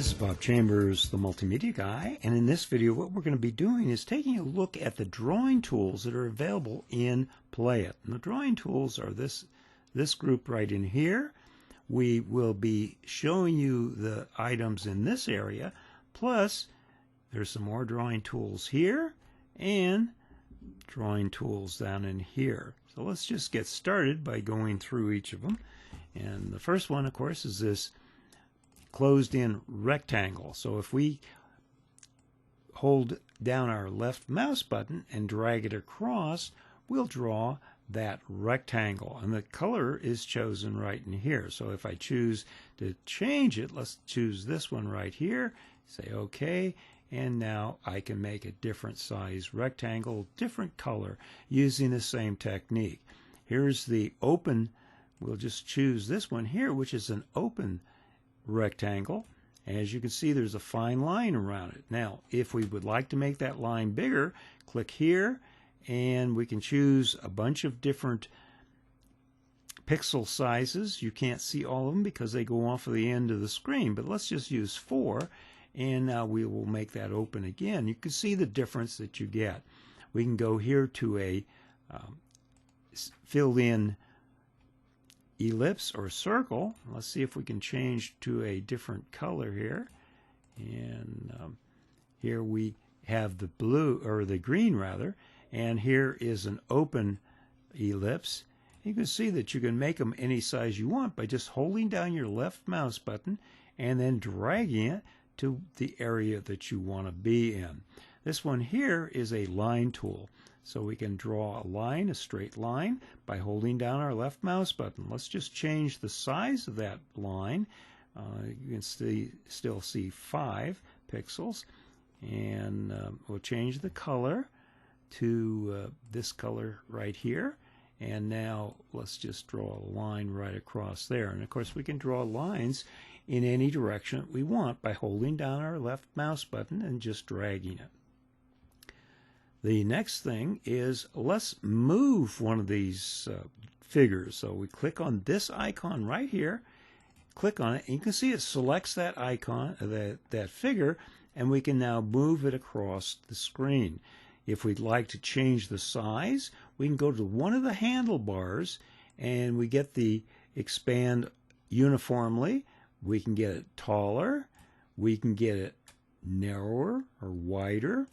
This is Bob Chambers, the multimedia guy, and in this video what we're going to be doing is taking a look at the drawing tools that are available in PlayIt. And the drawing tools are this group right in here. We will be showing you the items in this area, plus there's some more drawing tools here and drawing tools down in here. So let's just get started by going through each of them. And the first one, of course, is this closed-in rectangle. So if we hold down our left mouse button and drag it across, we'll draw that rectangle, and the color is chosen right in here. So if I choose to change it, let's choose this one right here, say OK, and now I can make a different size rectangle, different color, using the same technique. Here's the open. We'll just choose this one here, which is an open rectangle. As you can see, there's a fine line around it. Now, if we would like to make that line bigger, click here, and we can choose a bunch of different pixel sizes. You can't see all of them because they go off of the end of the screen, but let's just use 4, and now we will make that open again. You can see the difference that you get. We can go here to a filled in ellipse or circle. Let's see if we can change to a different color here. And here we have the blue, or the green rather, and here is an open ellipse. You can see that you can make them any size you want by just holding down your left mouse button and then dragging it to the area that you want to be in. This one here is a line tool. So we can draw a line, a straight line, by holding down our left mouse button. Let's just change the size of that line. You can still see 5 pixels. And we'll change the color to this color right here. And now let's just draw a line right across there. And of course we can draw lines in any direction we want by holding down our left mouse button and just dragging it. The next thing is, let's move one of these figures. So we click on this icon right here, click on it, and you can see it selects that icon, that figure, and we can now move it across the screen. If we'd like to change the size, we can go to one of the handlebars and we get the expand uniformly. We can get it taller, we can get it narrower or wider.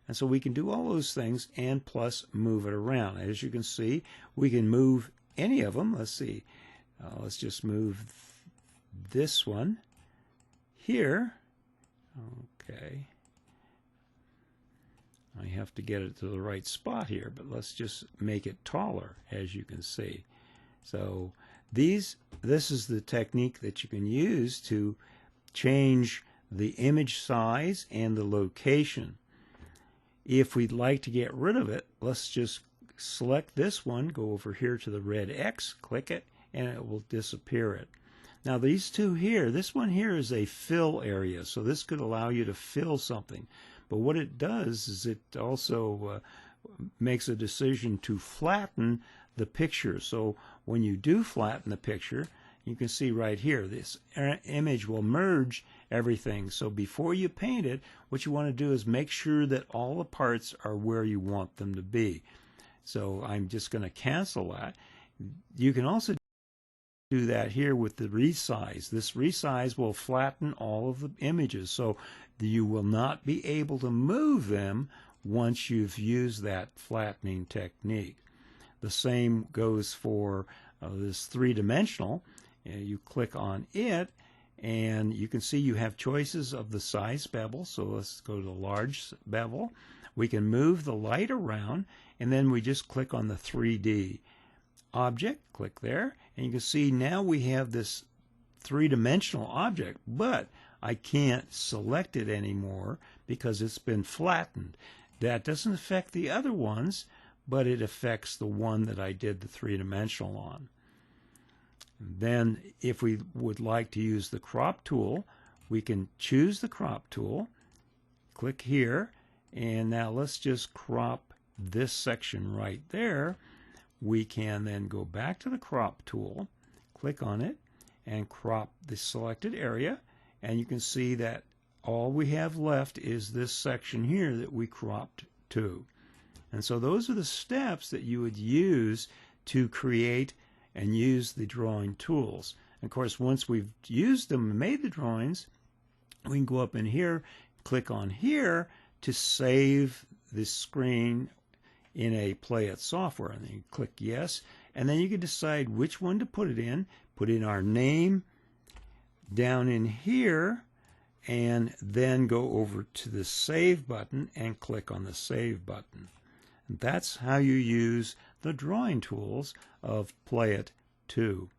And so we can do all those things and plus move it around. As you can see, we can move any of them. Let's see. Let's just move this one here. Okay. I have to get it to the right spot here, but let's just make it taller, as you can see. So this is the technique that you can use to change the image size and the location. If we'd like to get rid of it, let's just select this one, go over here to the red X, click it, and it will disappear it. Now these two here, this one here is a fill area, so this could allow you to fill something. But what it does is it also makes a decision to flatten the picture. So when you do flatten the picture, you can see right here, this image will merge everything. So before you paint it, what you want to do is make sure that all the parts are where you want them to be. So I'm just going to cancel that. You can also do that here with the resize. This resize will flatten all of the images, so you will not be able to move them once you've used that flattening technique. The same goes for this three-dimensional. You click on it, and you can see you have choices of the size bevel. So let's go to large bevel. We can move the light around, and then we just click on the 3D object, click there, and you can see now we have this three-dimensional object, but I can't select it anymore because it's been flattened. That doesn't affect the other ones, but it affects the one that I did the three-dimensional on. Then if we would like to use the crop tool, we can choose the crop tool, click here, and now let's just crop this section right there. We can then go back to the crop tool, click on it, and crop the selected area, and you can see that all we have left is this section here that we cropped to. And so those are the steps that you would use to create and use the drawing tools. And of course, once we've used them and made the drawings, we can go up in here, click on here to save the screen in a PlayIt software. And then you click yes, and then you can decide which one to put it in. Put in our name down in here, and then go over to the Save button and click on the Save button. And that's how you use the drawing tools of PlayIt 2.